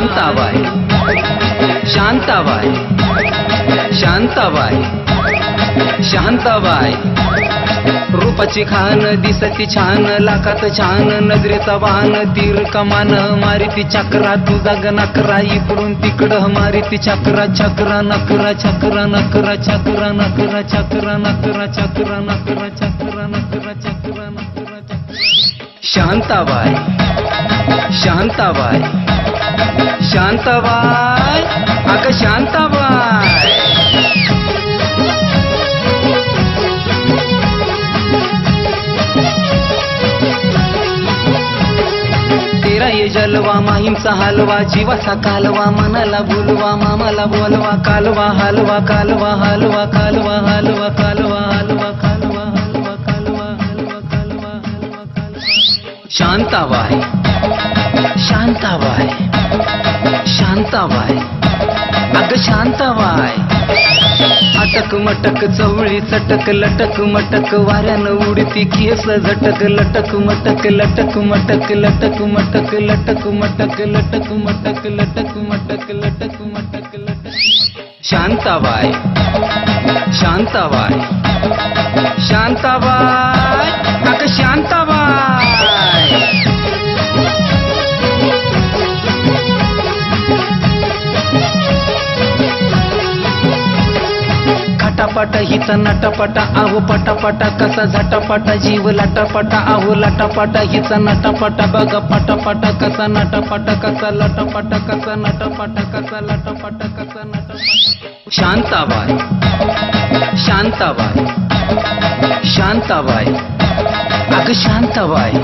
शांताबाई शांताबाई शांताबाई शांताबाई रूपाची खान दिसती छान लाखात छान नजरेचा वाहन तीर कमान मारिती चक्रा तुझा गणकरा इकडून तिकडं मारिती चक्रा चक्रा नकरा चक्रा नकरा चक्रा नकरा चक्रा नकरा चक्रा नकरा चक्रा नकरा चक्रा नकरा शांताबाई शांताबाई शांताबाई अगं शांताबाई तेरा ये जलवा माहीमचा हलवा जीवाचा कालवा मनाला बोलवा मामाला बोलवा कालवा हलवा कालवा हलवा कालवा हलवा कालवा हलवा कालवा हलवा कालवा हलवा कालवा हलवा कालवा शांताबाई शांताबाई शांताबाई अगं शांताबाई अटक मटक चवळी चटक लटक मटक वाऱ्यानं उडती केस झटक लटक मटक लटक मटक लटक मटक लटक मटक लटक मटक लटक मटक लटक मटक लटक शांताबाई शांताबाई शांताबाई अगं शांताबाई पटापटा हिचा नटापटा आहो पटापटा कसा झटापटा जीव लाटापटा आहो लाटापटा हिचा नटापटा बघा पटापटा कसा नटापटा कसा लाटापटा कसा नटापटा कसा लाटापटा कसा नटापटा शांताबाई शांताबाई शांताबाई अगं शांताबाई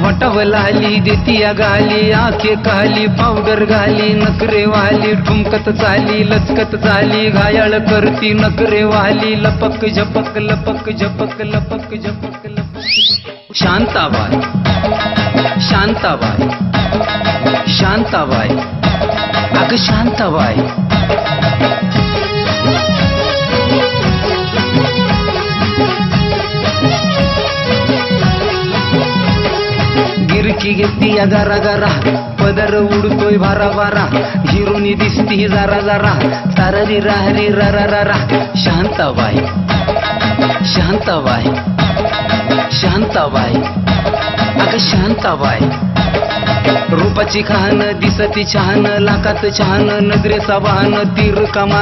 वटावला आली देती गाली आखे काली पावडर घाली नकरे वाली ठुमकत चाली लचकत चाली घायाळ करती नकरे वाली लपक झपक लपक झपक लपक झपक लपक शांताबाई शांताबाई शांताबाई अगं शांताबाई गिरकी घेती या गारा गारा पदर उडतोय भारा भारा हिरोनी दिसती जरा जरा साररी राहरी रा रा रा शांताबाई शांताबाई शांताबाई अगं शांताबाई रूपाची खान दिसती छान लाखात छान नजरेचा वाहन तीर कमान